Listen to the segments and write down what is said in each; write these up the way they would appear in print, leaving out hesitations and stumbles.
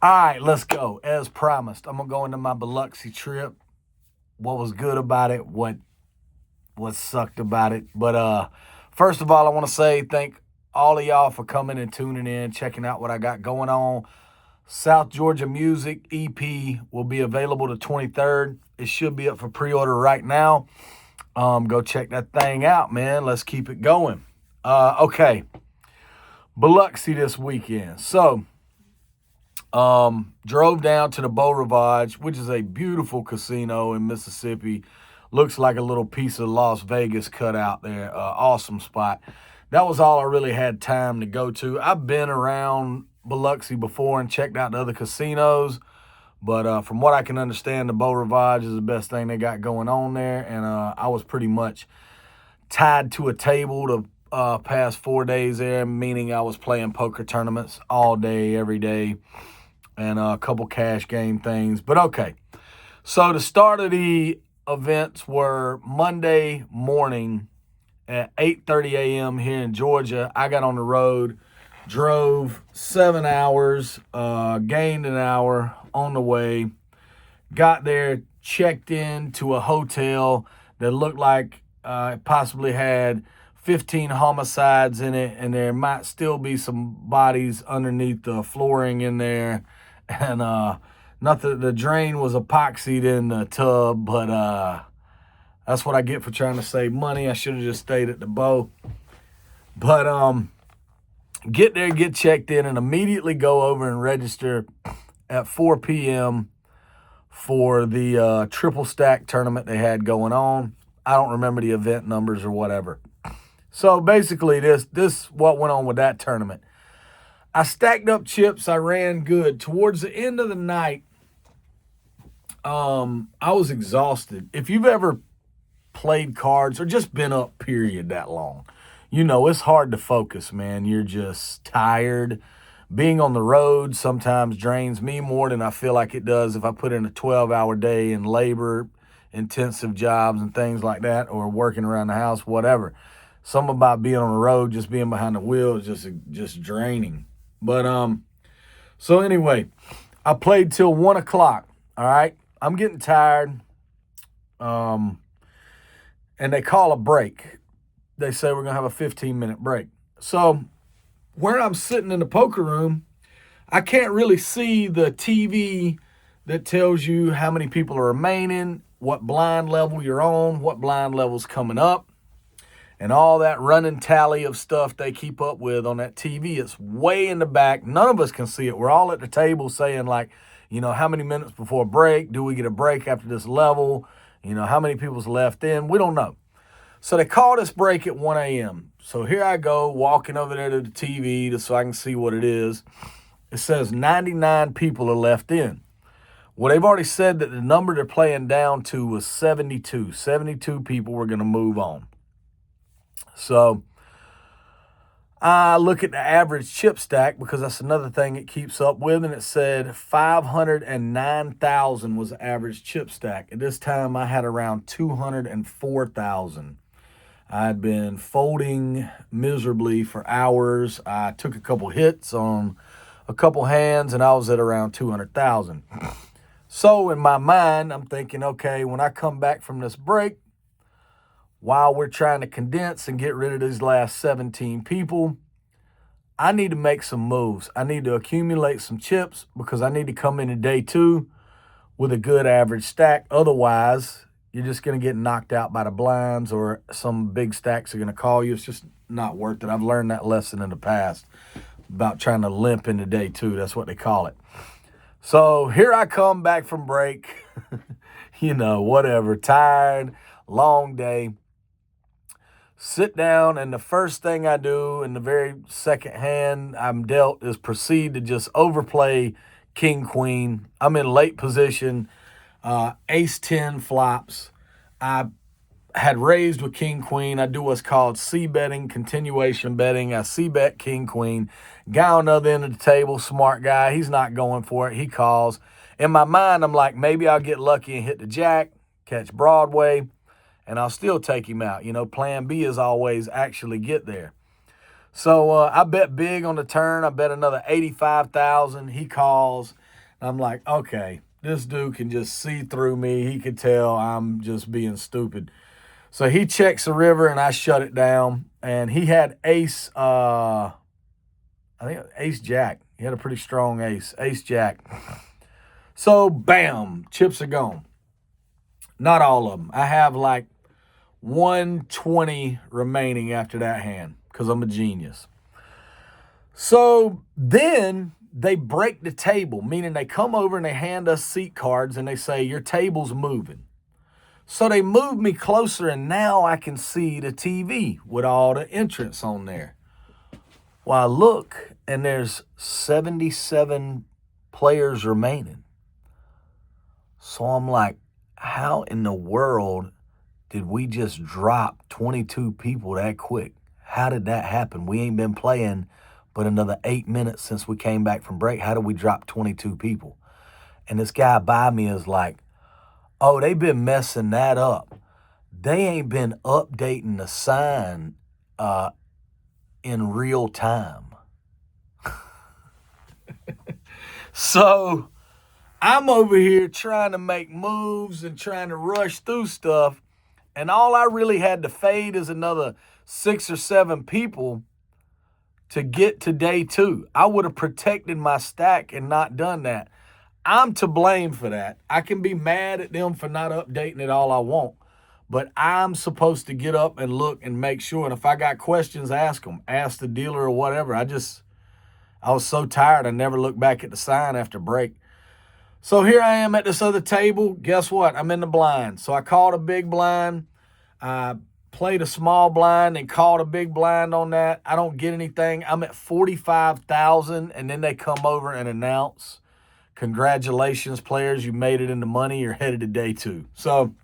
All right, let's go. As promised, I'm gonna go into my Biloxi trip. What was good about it? What sucked about it? But first of all, I want to say thank all of y'all for coming and tuning in, checking out what I got going on. South Georgia Music EP will be available the 23rd. It should be up for pre-order right now. Go check that thing out, man. Let's keep it going. Okay, Biloxi this weekend. Drove down to the Beau Rivage, which is a beautiful casino in Mississippi. Looks like a little piece of Las Vegas cut out there. Awesome spot. That was all I really had time to go to. I've been around Biloxi before and checked out the other casinos, but from what I can understand, the Beau Rivage is the best thing they got going on there. And I was pretty much tied to a table the past 4 days there, meaning I was playing poker tournaments all day, every day, and a couple cash game things. But okay, so the start of the events were Monday morning at 8:30 a.m. here in Georgia. I got on the road, drove 7 hours, gained an hour on the way, got there, checked in to a hotel that looked like it possibly had 15 homicides in it, and there might still be some bodies underneath the flooring in there. And nothing, the drain was epoxied in the tub, but that's what I get for trying to save money. I should have just stayed at the Beau. But get there, get checked in, and immediately go over and register at 4 p.m. for the triple stack tournament they had going on. I don't remember the event numbers or whatever. So basically, this what went on with that tournament. I stacked up chips. I ran good. Towards the end of the night, I was exhausted. If you've ever played cards or just been up, period, that long, you know it's hard to focus, man. You're just tired. Being on the road sometimes drains me more than I feel like it does if I put in a 12-hour day in labor, intensive jobs and things like that, or working around the house, whatever. Something about being on the road, just being behind the wheel is just draining. But so anyway, I played till 1 o'clock. All right, I'm getting tired. And they call a break. They say we're gonna have a 15-minute break. So where I'm sitting in the poker room, I can't really see the TV that tells you how many people are remaining, what blind level you're on, what blind level's coming up, and all that running tally of stuff they keep up with on that TV. It's way in the back. None of us can see it. We're all at the table saying, like, how many minutes before break? Do we get a break after this level? How many people's left in? We don't know. So they called us break at 1 a.m. So here I go, walking over there to the TV so I can see what it is. It says 99 people are left in. Well, they've already said that the number they're playing down to was 72. 72 people were going to move on. So I look at the average chip stack because that's another thing it keeps up with, and it said 509,000 was the average chip stack. At this time, I had around 204,000. I'd been folding miserably for hours. I took a couple hits on a couple hands, and I was at around 200,000. So in my mind, I'm thinking, okay, when I come back from this break, while we're trying to condense and get rid of these last 17 people, I need to make some moves. I need to accumulate some chips because I need to come into day 2 with a good average stack. Otherwise, you're just going to get knocked out by the blinds, or some big stacks are going to call you. It's just not worth it. I've learned that lesson in the past about trying to limp into day 2. That's what they call it. So here I come back from break, whatever, tired, long day. Sit down, and the first thing I do in the very second hand I'm dealt is proceed to just overplay king, queen. I'm in late position, ace 10 flops. I had raised with king, queen. I do what's called c-betting, continuation betting. I c-bet king, queen. Guy on the other end of the table, smart guy, he's not going for it. He calls. In my mind, I'm like, maybe I'll get lucky and hit the jack, catch Broadway, and I'll still take him out. Plan B is always actually get there. So I bet big on the turn. I bet another 85,000. He calls. I'm like, okay, this dude can just see through me. He could tell I'm just being stupid. So he checks the river and I shut it down. And he had ace, I think ace jack. He had a pretty strong ace jack. So bam, chips are gone. Not all of them. I have like 120 remaining after that hand because I'm a genius. So then they break the table, meaning they come over and they hand us seat cards and they say, your table's moving. So they moved me closer and now I can see the TV with all the entrants on there. Well, I look and there's 77 players remaining. So I'm like, how in the world did we just drop 22 people that quick? How did that happen? We ain't been playing but another 8 minutes since we came back from break. How did we drop 22 people? And this guy by me is like, oh, they've been messing that up. They ain't been updating the sign in real time. So I'm over here trying to make moves and trying to rush through stuff. And all I really had to fade is another 6 or 7 people to get to day 2. I would have protected my stack and not done that. I'm to blame for that. I can be mad at them for not updating it all I want, but I'm supposed to get up and look and make sure. And if I got questions, ask them. Ask the dealer or whatever. I was so tired, I never looked back at the sign after break. So here I am at this other table. Guess what? I'm in the blind. So I called a big blind. I played a small blind and called a big blind on that. I don't get anything. I'm at 45,000, and then they come over and announce, congratulations, players, you made it in the money. You're headed to day 2. So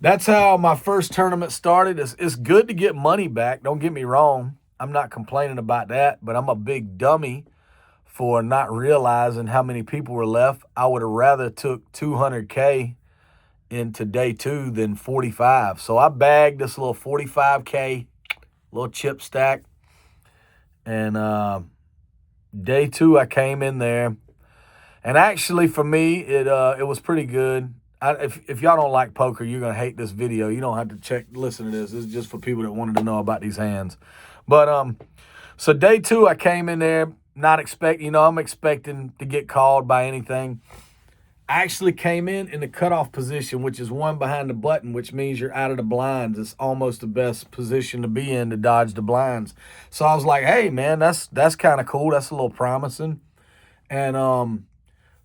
that's how my first tournament started. It's good to get money back. Don't get me wrong. I'm not complaining about that, but I'm a big dummy for not realizing how many people were left. I would have rather took 200K into day 2 than 45. So I bagged this little 45K, little chip stack. And day 2, I came in there. And actually, for me, it was pretty good. If y'all don't like poker, you're going to hate this video. You don't have to listen to this. This is just for people that wanted to know about these hands. But so day 2, I came in there, not expecting, I'm expecting to get called by anything. I actually came in the cutoff position, which is 1 behind the button, which means you're out of the blinds. It's almost the best position to be in to dodge the blinds. So I was like, hey, man, that's kind of cool. That's a little promising. And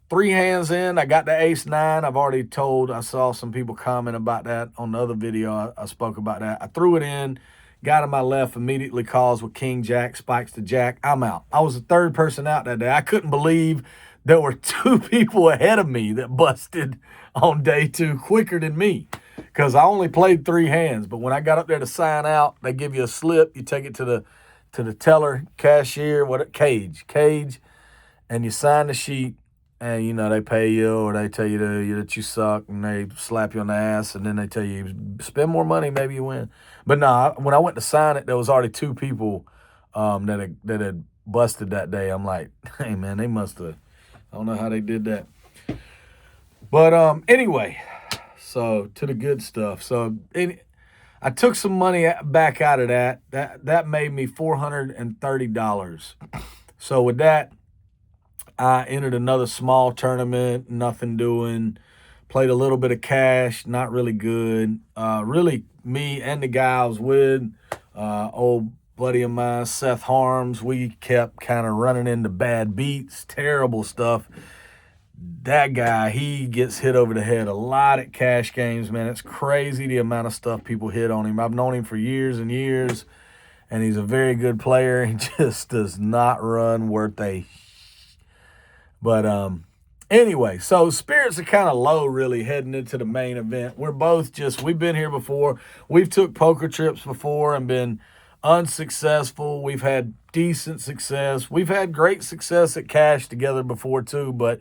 3 hands in, I got the ace-9. I saw some people comment about that on the other video. I spoke about that. I threw it in, got in my left, immediately calls with king-jack, spikes the jack. I'm out. I was the 3rd person out that day. I couldn't believe there were 2 people ahead of me that busted on day 2 quicker than me because I only played 3 hands. But when I got up there to sign out, they give you a slip. You take it to the teller, cashier, cage, and you sign the sheet. And, they pay you or they tell you that you suck and they slap you on the ass and then they tell you, spend more money, maybe you win. But no, when I went to sign it, there was already 2 people that had busted that day. I'm like, hey, man, they must have, I don't know how they did that. But anyway, so to the good stuff. So I took some money back out of that. That made me $430. So with that, I entered another small tournament, nothing doing. Played a little bit of cash, not really good. Really, me and the guy I was with, old buddy of mine, Seth Harms, we kept kind of running into bad beats, terrible stuff. That guy, he gets hit over the head a lot at cash games, man. It's crazy the amount of stuff people hit on him. I've known him for years and years, and he's a very good player. He just does not run worth a. But anyway, so spirits are kind of low really heading into the main event. We're both we've been here before. We've took poker trips before and been unsuccessful. We've had decent success. We've had great success at cash together before too, but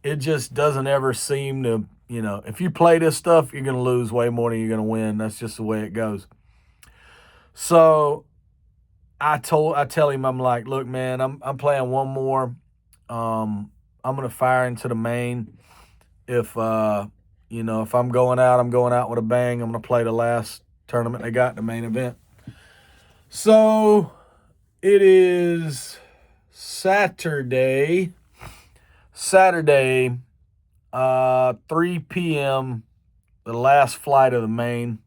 it just doesn't ever seem to, if you play this stuff, you're going to lose way more than you're going to win. That's just the way it goes. So I tell him, I'm like, look, man, I'm playing one more. I'm going to fire into the main. If, if I'm going out, I'm going out with a bang. I'm going to play the last tournament they got in the main event. So it is Saturday, 3 p.m., the last flight of the main.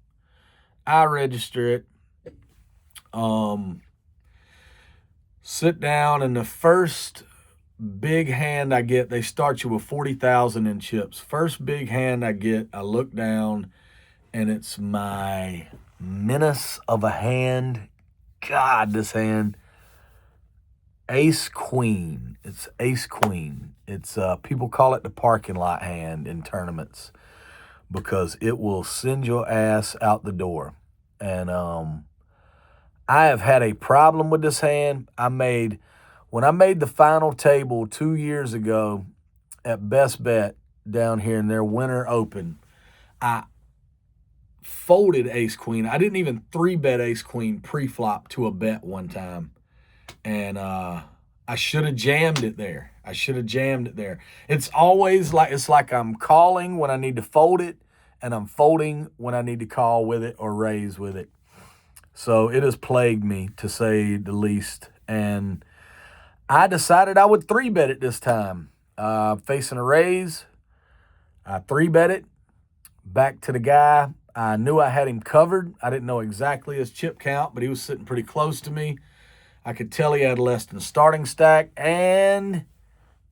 I register it. Sit down, and the first big hand I get, they start you with 40,000 in chips. First big hand I get, I look down, and it's my menace of a hand. God, this hand. Ace Queen. It's Ace Queen. It's people call it the parking lot hand in tournaments because it will send your ass out the door. And I have had a problem with this hand. When I made the final table 2 years ago at Best Bet down here in their winter open, I folded Ace Queen. I didn't even 3-bet Ace Queen pre-flop to a bet one time. And I should have jammed it there. It's always like I'm calling when I need to fold it, and I'm folding when I need to call with it or raise with it. So it has plagued me, to say the least. And I decided I would 3-bet it this time. Facing a raise, I 3-bet it. Back to the guy. I knew I had him covered. I didn't know exactly his chip count, but he was sitting pretty close to me. I could tell he had less than starting stack, and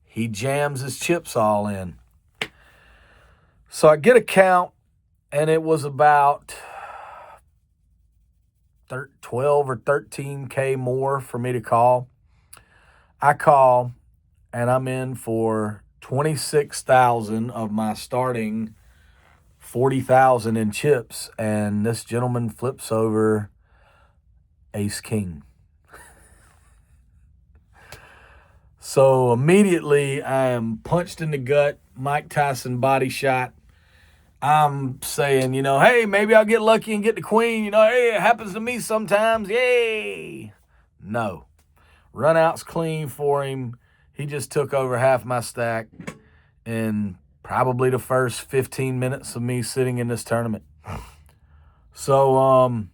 he jams his chips all in. So I get a count, and it was about 12 or 13K more for me to call. I call, and I'm in for 26,000 of my starting 40,000 in chips, and this gentleman flips over Ace King. So immediately I am punched in the gut, Mike Tyson body shot. I'm saying, hey, maybe I'll get lucky and get the queen. Hey, it happens to me sometimes. Yay. No. Run out's clean for him. He just took over half my stack in probably the first 15 minutes of me sitting in this tournament. So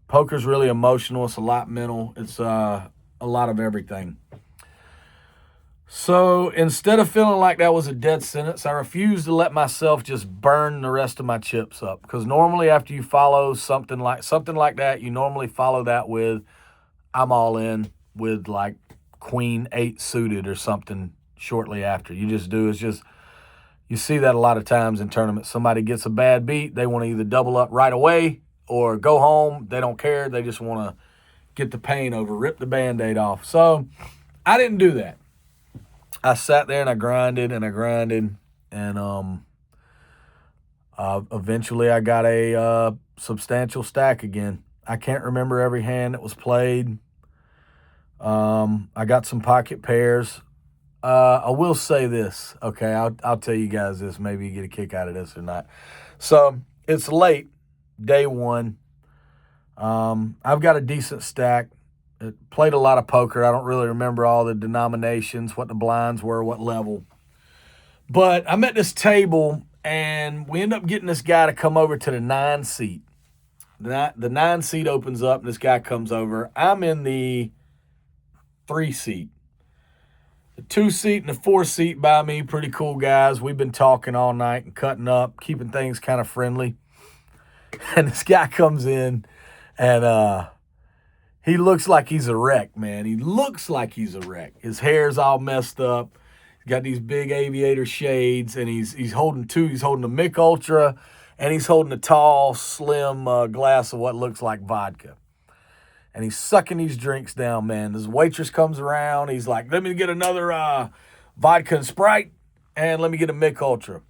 poker's really emotional. It's a lot mental. It's a lot of everything. So instead of feeling like that was a death sentence, I refused to let myself just burn the rest of my chips up. Because normally after you follow something like that, you normally follow that with, I'm all in with like Queen 8 suited or something shortly after. You just do. You see that a lot of times in tournaments. Somebody gets a bad beat. They want to either double up right away or go home. They don't care. They just want to get the pain over, rip the Band-Aid off. So I didn't do that. I sat there and I grinded, and eventually I got a substantial stack again. I can't remember every hand that was played. I got some pocket pairs. I will say this, okay? I'll tell you guys this. Maybe you get a kick out of this or not. So it's late, day one. I've got a decent stack. Played a lot of poker. I don't really remember all the denominations, what the blinds were, what level. But I'm at this table, and we end up getting this guy to come over to the 9 seat. The 9 seat opens up, and this guy comes over. I'm in the 3 seat. The 2 seat and the 4 seat by me, pretty cool guys. We've been talking all night and cutting up, keeping things kind of friendly. And this guy comes in, and he looks like he's a wreck, man. He looks like he's a wreck. His hair's all messed up. He's got these big aviator shades, and he's holding two. He's holding a Mick Ultra, and he's holding a tall, slim glass of what looks like vodka. And he's sucking these drinks down, man. This waitress comes around. He's like, let me get another vodka and Sprite, and let me get a Mick Ultra.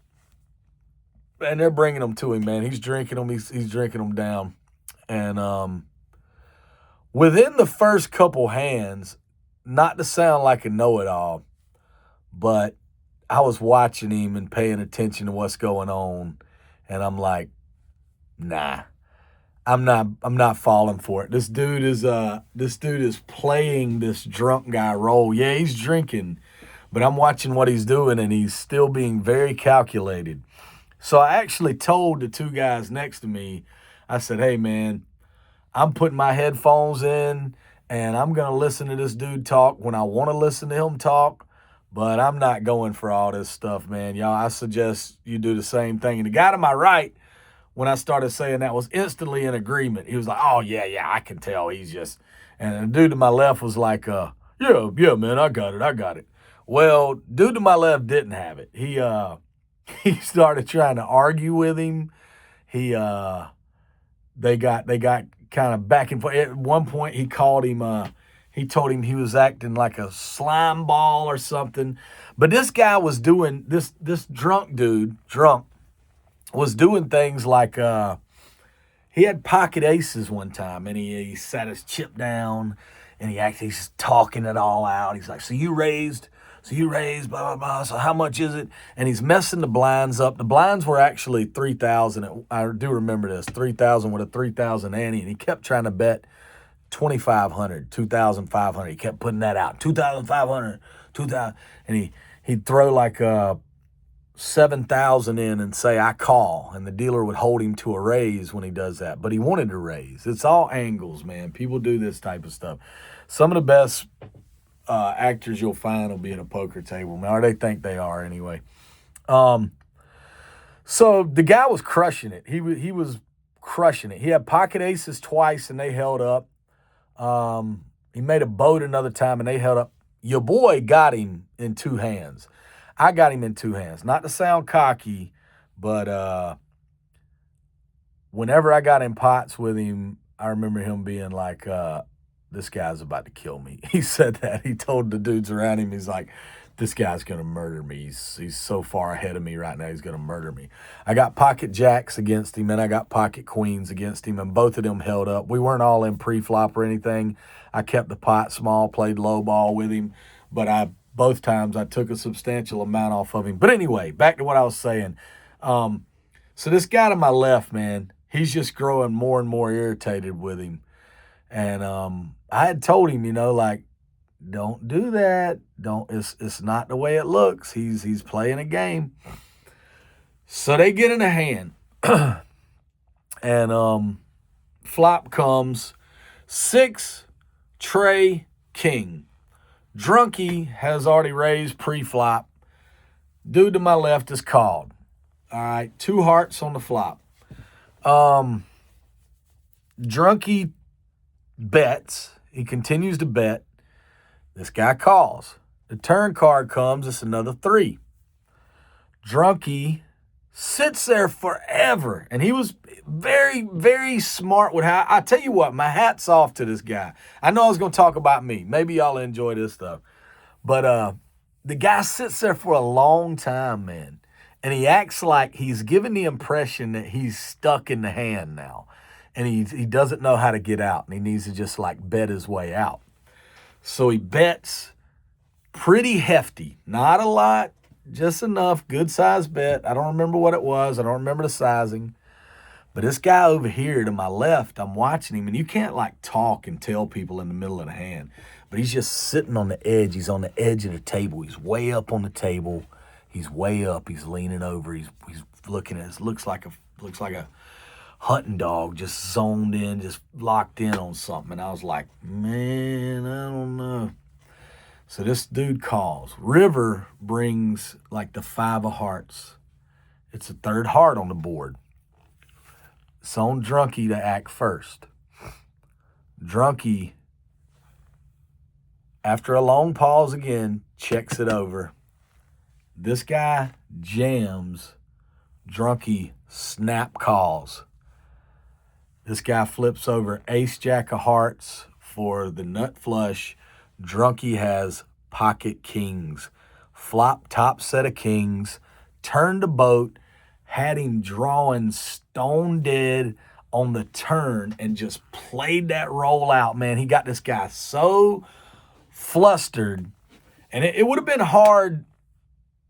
And they're bringing them to him, man. He's drinking them. He's drinking them down. And within the first couple hands, not to sound like a know-it-all, but I was watching him and paying attention to what's going on, and I'm like, nah, I'm not falling for it. This dude is playing this drunk guy role. Yeah, he's drinking, But I'm watching what he's doing, and he's still being very calculated. So I actually told the two guys next to me, I said, hey, man, I'm putting my headphones in, and I'm going to listen to this dude talk when I want to listen to him talk, but I'm not going for all this stuff, man. Y'all, I suggest you do the same thing. And the guy to my right, when I started saying that, was instantly in agreement. He was like, oh, yeah, I can tell. He's just, and the dude to my left was like, yeah, man, I got it. Well, dude to my left didn't have it. He started trying to argue with him. They got kind of back and forth. At one point, he called him. He told him he was acting like a slime ball or something. But this guy was doing this drunk was doing things like he had pocket aces one time, and he sat his chip down, and he's just talking it all out. He's like, so you raised, blah, blah, blah. So how much is it? And he's messing the blinds up. The blinds were actually 3,000. I do remember this, 3,000 with a 3,000 ante. And he kept trying to bet 2,500, 2,500. He kept putting that out, 2,500, 2,000. And he'd throw like 7,000 in and say, I call. And the dealer would hold him to a raise when he does that. But he wanted to raise. It's all angles, man. People do this type of stuff. Some of the best actors you'll find will be at a poker table, or they think they are anyway. So the guy was crushing it. He was crushing it. He had pocket aces twice, and they held up. He made a boat another time, and they held up. Your boy got him in two hands. I got him in two hands. Not to sound cocky, but whenever I got in pots with him, I remember him being like, this guy's about to kill me. He said that. He told the dudes around him, he's like, this guy's going to murder me. He's so far ahead of me right now, he's going to murder me. I got pocket jacks against him, and I got pocket queens against him, and both of them held up. We weren't all in pre-flop or anything. I kept the pot small, played low ball with him, but both times I took a substantial amount off of him. But anyway, back to what I was saying. So this guy to my left, man, he's just growing more and more irritated with him. And I had told him, like, don't do that. It's not the way it looks. He's playing a game. So they get in a hand. And flop comes 6 tray king. Drunkie has already raised pre-flop. Dude to my left is called. All right, 2 hearts on the flop. Drunkie bets. He continues to bet. This guy calls. The turn card comes. It's another 3. Drunkie sits there forever. And he was very, very smart with how. I tell you what, my hat's off to this guy. I know I was going to talk about me. Maybe y'all enjoy this stuff. But the guy sits there for a long time, man. And he acts like he's giving the impression that he's stuck in the hand now. And he doesn't know how to get out. And he needs to just like bet his way out. So he bets pretty hefty. Not a lot, just enough. Good size bet. I don't remember what it was. I don't remember the sizing. But this guy over here to my left, I'm watching him. And you can't like talk and tell people in the middle of the hand. But he's just sitting on the edge. He's on the edge of the table. He's way up on the table. He's way up. He's leaning over. He's looking at it. Looks like a hunting dog, just zoned in, just locked in on something. And I was like, man, I don't know. So this dude calls. River brings like the 5 of hearts. It's a 3rd heart on the board. It's on Drunkie to act first. Drunkie, after a long pause again, checks it over. This guy jams. Drunkie snap calls. This guy flips over ace jack of hearts for the nut flush. Drunkie has pocket kings. Flop top set of kings. Turned the boat. Had him drawing stone dead on the turn and just played that roll out, man. He got this guy so flustered. And it would have been hard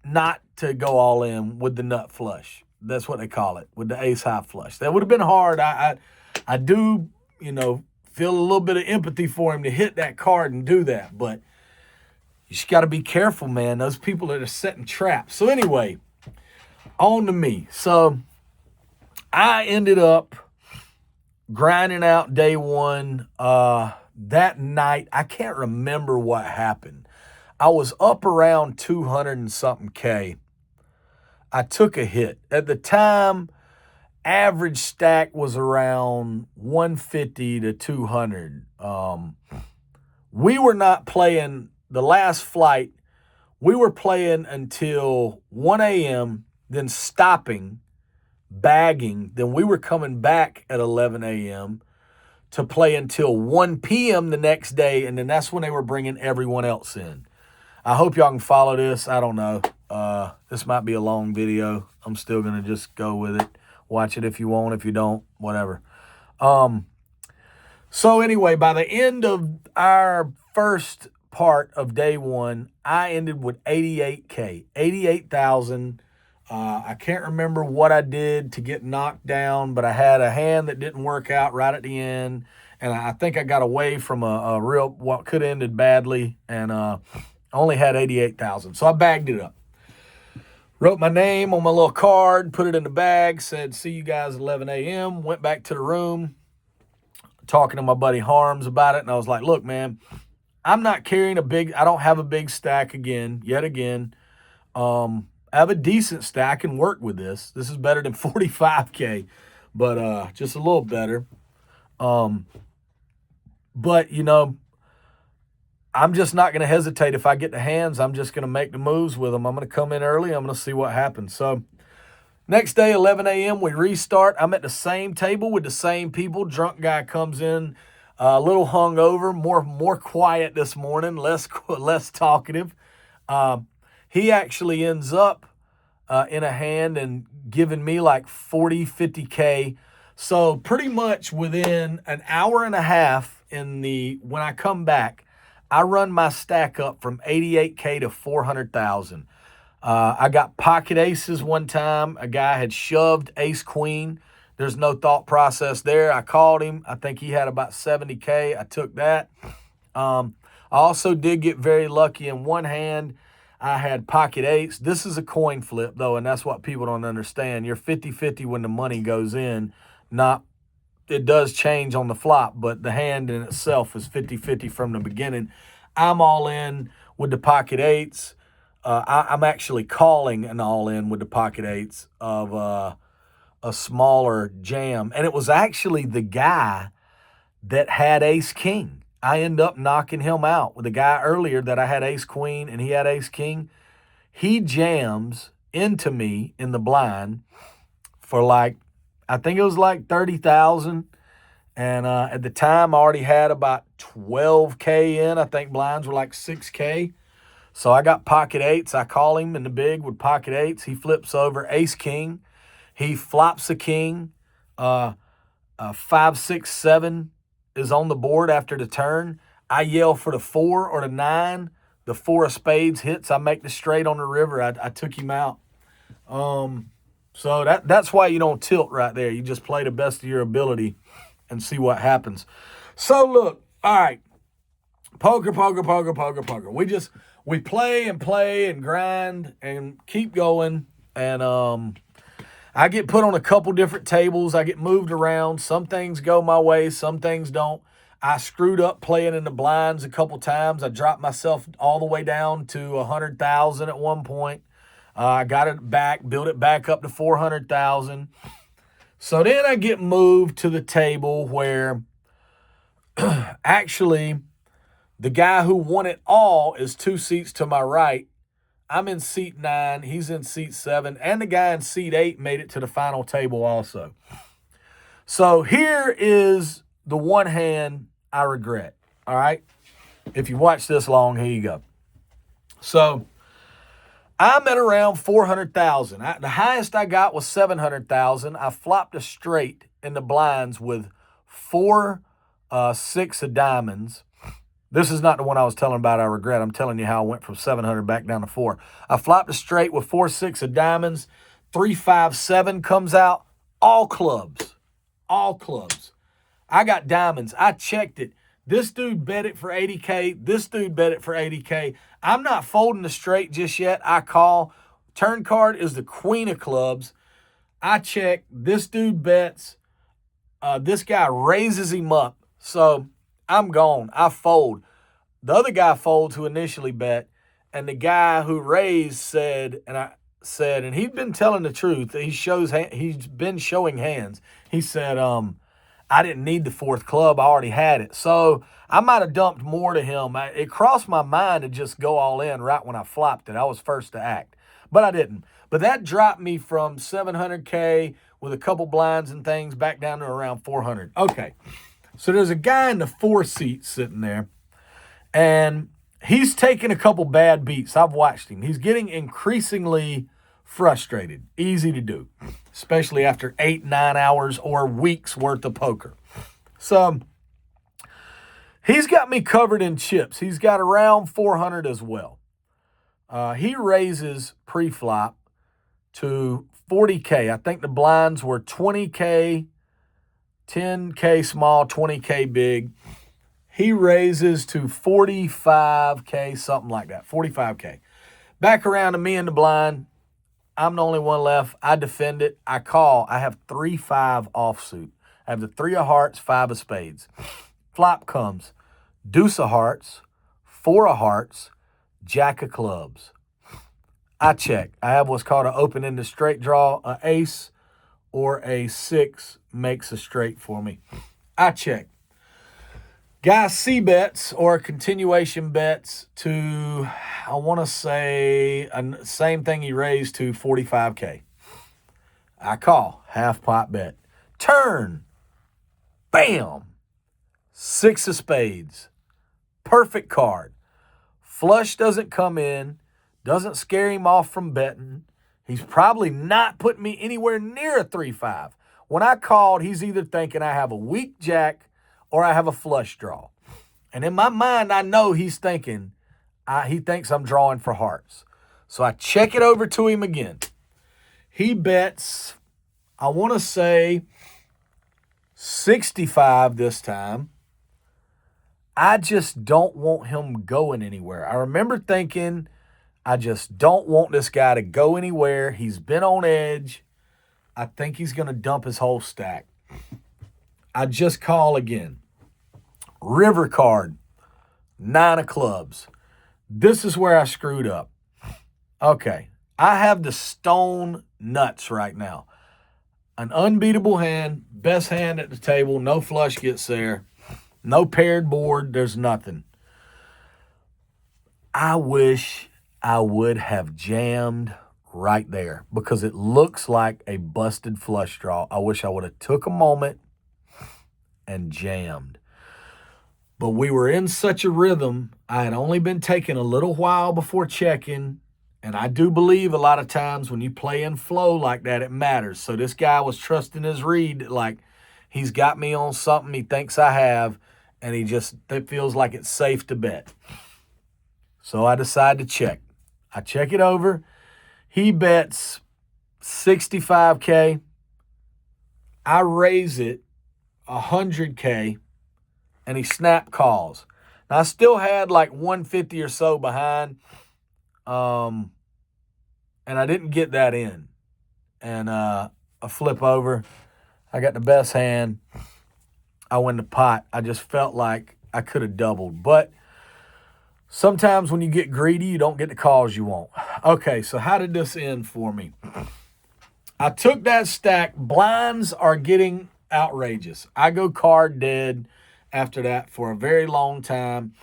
not to go all in with the nut flush. That's what they call it, with the ace high flush. That would have been hard. I do, feel a little bit of empathy for him to hit that card and do that. But you just got to be careful, man. Those people that are setting traps. So anyway, on to me. So I ended up grinding out day one. That night, I can't remember what happened. I was up around 200 and something K. I took a hit. At the time, average stack was around 150 to 200. We were not playing the last flight. We were playing until 1 a.m., then stopping, bagging. Then we were coming back at 11 a.m. to play until 1 p.m. the next day, and then that's when they were bringing everyone else in. I hope y'all can follow this. I don't know. This might be a long video. I'm still going to just go with it. Watch it if you want. If you don't, whatever. So anyway, by the end of our first part of day one, I ended with 88K, 88,000. I can't remember what I did to get knocked down, but I had a hand that didn't work out right at the end. And I think I got away from a real, what could have ended badly. And I only had 88,000. So I bagged it up. Wrote my name on my little card, put it in the bag, said, see you guys at 11 a.m. Went back to the room, talking to my buddy Harms about it. And I was like, look, man, I'm not carrying I don't have a big stack yet again. I have a decent stack and work with this. This is better than 45K, but just a little better. But, you know, I'm just not going to hesitate. If I get the hands, I'm just going to make the moves with them. I'm going to come in early. I'm going to see what happens. So next day, 11 a.m., we restart. I'm at the same table with the same people. Drunk guy comes in, a little hungover, more quiet this morning, less talkative. He actually ends up in a hand and giving me like 40, 50K. So pretty much within an hour and a half when I come back, I run my stack up from 88K to 400,000. I got pocket aces one time. A guy had shoved ace queen. There's no thought process there. I called him. I think he had about 70K. I took that. I also did get very lucky in one hand. I had pocket eights. This is a coin flip, though, and that's what people don't understand. You're 50-50 when the money goes in. It does change on the flop, but the hand in itself is 50-50 from the beginning. I'm all in with the pocket eights. I'm actually calling an all-in with the pocket eights of a smaller jam. And it was actually the guy that had ace-king. I end up knocking him out with the guy earlier that I had ace-queen and he had ace-king. He jams into me in the blind for I think it was like 30,000. And at the time, I already had about 12K in. I think blinds were like 6K. So I got pocket eights. I call him in the big with pocket eights. He flips over ace-king. He flops a king. 5, 6, 7 is on the board after the turn. I yell for the 4 or the 9. The 4 of spades hits. I make the straight on the river. I took him out. So that's why you don't tilt right there. You just play the best of your ability and see what happens. So look, all right, poker. We play and grind and keep going. And I get put on a couple different tables. I get moved around. Some things go my way, some things don't. I screwed up playing in the blinds a couple times. I dropped myself all the way down to 100,000 at one point. I got it back, built it back up to 400,000. So then I get moved to the table where actually the guy who won it all is 2 seats to my right. I'm in seat 9. He's in seat 7. And the guy in seat 8 made it to the final table also. So here is the one hand I regret. All right. If you watch this long, here you go. So I'm at around 400,000. The highest I got was 700,000. I flopped a straight in the blinds with 4, 6 of diamonds. This is not the one I was telling about I regret. I'm telling you how I went from 700 back down to 4. I flopped a straight with 4, 6 of diamonds. 3, 5, 7 comes out. All clubs. I got diamonds. I checked it. This dude bet it for 80K. This dude bet it for 80K. I'm not folding the straight just yet. I call. Turn card is the queen of clubs. I check. This dude bets. This guy raises him up. So I'm gone. I fold. The other guy folds who initially bet. And the guy who raised said, and he'd been telling the truth. He's been showing hands. He said, I didn't need the fourth club. I already had it. So I might have dumped more to him. It crossed my mind to just go all in right when I flopped it. I was first to act, but I didn't. But that dropped me from 700K with a couple blinds and things back down to around 400. Okay, so there's a guy in the 4 seat sitting there, and he's taking a couple bad beats. I've watched him. He's getting increasingly frustrated. Easy to do, especially after 8-9 hours or weeks worth of poker. So he's got me covered in chips. He's got around 400 as well. He raises pre-flop to 40K. I think the blinds were 20K, 10K small, 20K big. He raises to 45K, something like that, 45K. Back around to me in the blind. I'm the only one left. I defend it. I call. I have 3-5 offsuit. I have the 3 of hearts, 5 of spades. Flop comes deuce of hearts, 4 of hearts, jack of clubs. I check. I have what's called an open-ended straight draw. An ace or a 6 makes a straight for me. I check. Guy C bets or continuation bets to, I want to say, same thing he raised to 45K. I call. Half pot bet. Turn. Bam. 6 of spades. Perfect card. Flush doesn't come in. Doesn't scare him off from betting. He's probably not putting me anywhere near a 3-5. When I called, he's either thinking I have a weak jack or I have a flush draw. And in my mind, I know he's thinking, he thinks I'm drawing for hearts. So I check it over to him again. He bets, I want to say 65 this time. I just don't want him going anywhere. I remember thinking, I just don't want this guy to go anywhere. He's been on edge. I think he's going to dump his whole stack. I just call again. River card, 9 of clubs. This is where I screwed up. Okay, I have the stone nuts right now. An unbeatable hand, best hand at the table, no flush gets there, no paired board, there's nothing. I wish I would have jammed right there because it looks like a busted flush draw. I wish I would have took a moment and jammed. But we were in such a rhythm. I had only been taking a little while before checking. And I do believe a lot of times when you play in flow like that, it matters. So this guy was trusting his read. Like, he's got me on something he thinks I have. And it feels like it's safe to bet. So I decide to check. I check it over. He bets 65K. I raise it 100K. And he snap calls. Now, I still had like 150 or so behind. And I didn't get that in. And a flip over. I got the best hand. I win the pot. I just felt like I could have doubled. But sometimes when you get greedy, you don't get the calls you want. Okay, so how did this end for me? I took that stack. Blinds are getting outrageous. I go card dead after that for a very long time.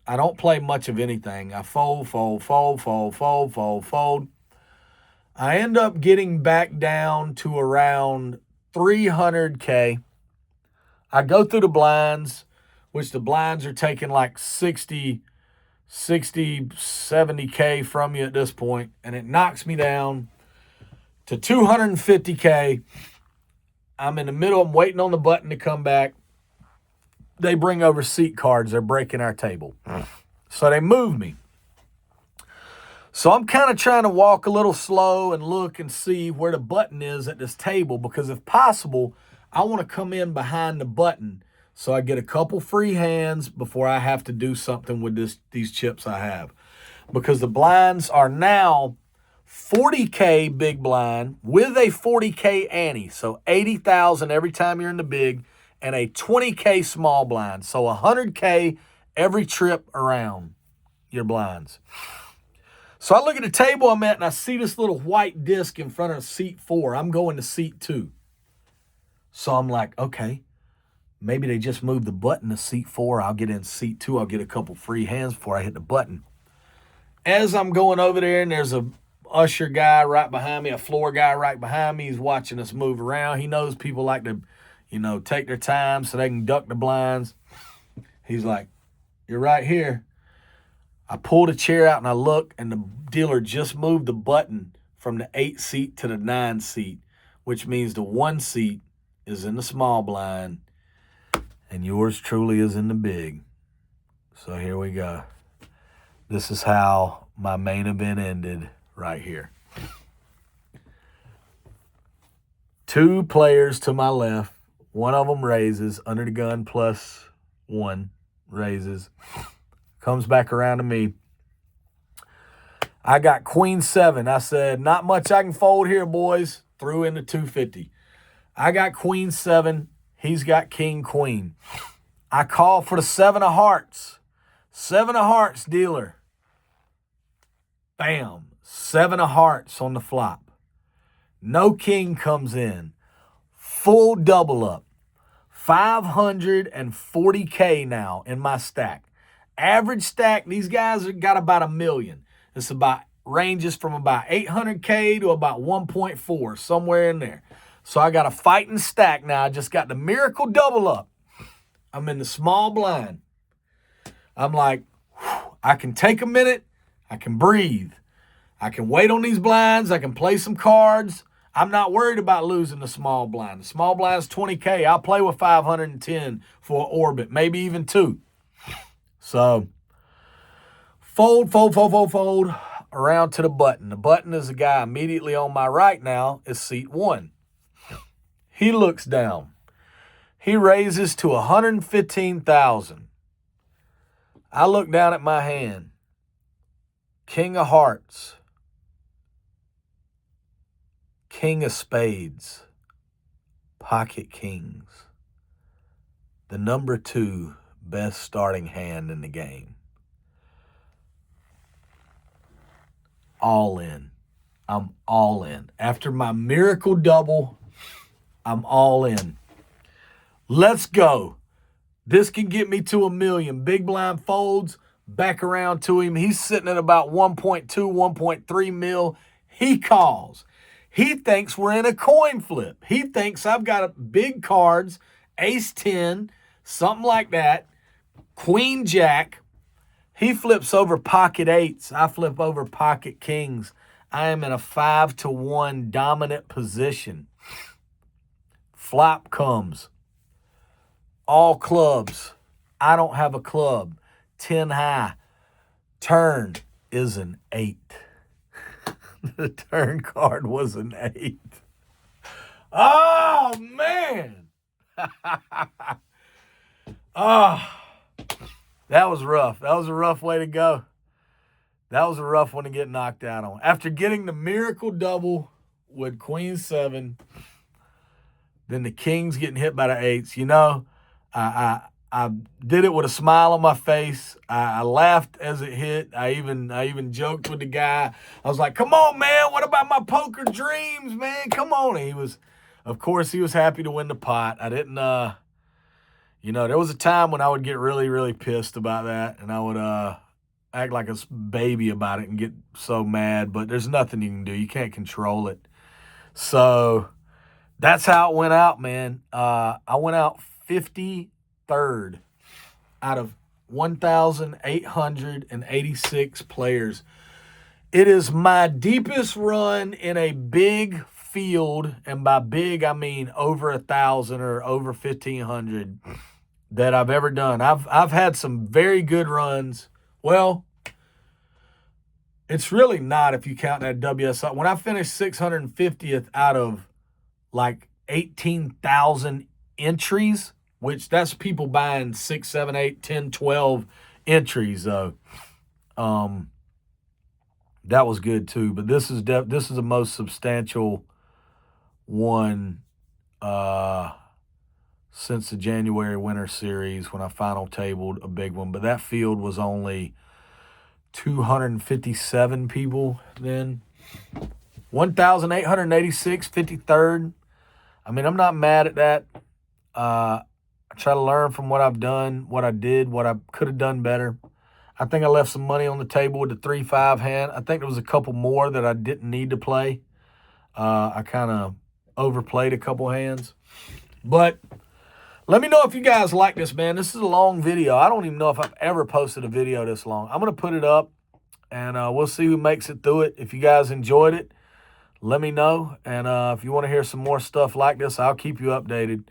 I don't play much of anything. I fold. I end up getting back down to around 300K. I go through the blinds, which the blinds are taking like 60, 70K from you at this point, and it knocks me down to 250K. I'm in the middle. I'm waiting on the button to come back. They bring over seat cards. They're breaking our table. So they move me. So I'm kind of trying to walk a little slow and look and see where the button is at this table because if possible, I want to come in behind the button So I get a couple free hands before I have to do something with these chips I have. Because the blinds are now 40K big blind with a 40K ante. So 80,000 every time you're in the big, and a 20K small blind. So 100K every trip around your blinds. So I look at the table I'm at and I see this little white disc in front of seat 4. I'm going to seat 2. So I'm like, okay, maybe they just moved the button to seat 4. I'll get in seat 2. I'll get a couple free hands before I hit the button. As I'm going over there, and there's a usher guy right behind me, a floor guy right behind me. He's watching us move around. He knows people like to, take their time so they can duck the blinds. He's like, you're right here. I pulled a chair out and I look, and the dealer just moved the button from the 8 seat to the 9 seat, which means the 1 seat is in the small blind and yours truly is in the big. So here we go. This is how my main event ended right here. 2 players to my left. One of them raises under the gun plus 1 raises. Comes back around to me. I got queen 7. I said, not much I can fold here, boys. Threw in the 250. I got queen 7. He's got king queen. I call for the 7 of hearts. 7 of hearts, dealer. Bam. 7 of hearts on the flop. No king comes in. Full double up. 540K now in my stack. Average stack, these guys got about $1 million. It's about ranges from about 800K to about 1.4, somewhere in there. So I got a fighting stack now. I just got the miracle double up. I'm in the small blind. I'm like, I can take a minute. I can breathe. I can wait on these blinds. I can play some cards. I'm not worried about losing the small blind. The small blind's 20K. I'll play with 510 for an orbit, maybe even 2. So fold around to the button. The button is the guy immediately on my right now is seat 1. He looks down. He raises to 115,000. I look down at my hand. King of hearts. King of spades. Pocket kings. The number 2 best starting hand in the game. All in. I'm all in. After my miracle double, I'm all in. Let's go. This can get me to $1 million. Big blind folds, back around to him. He's sitting at about 1.2, 1.3 mil. He calls. He thinks we're in a coin flip. He thinks I've got big cards, ace 10, something like that, queen jack. He flips over pocket 8s. I flip over pocket kings. I am in a 5-1 dominant position. Flop comes. All clubs. I don't have a club. 10 high. Turn is an 8. The turn card was an 8. Oh, man. Oh, that was rough. That was a rough way to go. That was a rough one to get knocked out on. After getting the miracle double with queen 7, then the kings getting hit by the 8s. I did it with a smile on my face. I laughed as it hit. I even joked with the guy. I was like, come on, man. What about my poker dreams, man? Come on. And of course, he was happy to win the pot. I didn't, there was a time when I would get really, really pissed about that. And I would act like a baby about it and get so mad. But there's nothing you can do. You can't control it. So that's how it went out, man. I went out 53rd out of 1,886 players. It is my deepest run in a big field, and by big I mean over 1,000 or over 1,500 that I've ever done. I've had some very good runs. Well, it's really not if you count that WSI. When I finished 650th out of like 18,000 entries, which that's people buying 6, 7, 8, 10, 12 entries though. That was good too, but this is the most substantial one since the January Winter Series when I final tabled a big one. But that field was only 257 people then. 1,886, 53rd. I mean, I'm not mad at that. I try to learn from what I've done, what I did, what I could have done better. I think I left some money on the table with the 3-5 hand. I think there was a couple more that I didn't need to play. I kind of overplayed a couple hands. But let me know if you guys like this, man. This is a long video. I don't even know if I've ever posted a video this long. I'm going to put it up, and we'll see who makes it through it. If you guys enjoyed it, let me know. And if you want to hear some more stuff like this, I'll keep you updated.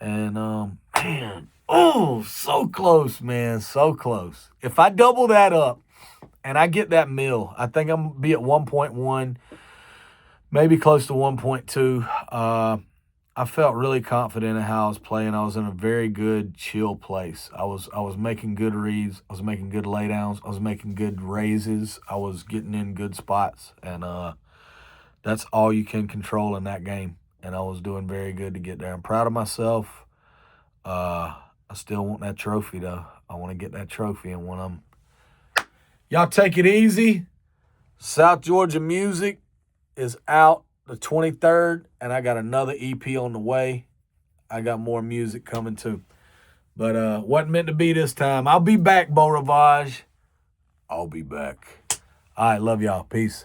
And, man, oh, so close, man, so close. If I double that up and I get that mill, I think I'm going to be at 1.1, maybe close to 1.2. I felt really confident in how I was playing. I was in a very good, chill place. I was making good reads. I was making good laydowns. I was making good raises. I was getting in good spots. And that's all you can control in that game. And I was doing very good to get there. I'm proud of myself. I still want that trophy, though. I want to get that trophy and one of them. Y'all take it easy. South Georgia Music is out the 23rd, and I got another EP on the way. I got more music coming, too. But wasn't meant to be this time. I'll be back, Beau Rivage. I'll be back. All right, love y'all. Peace.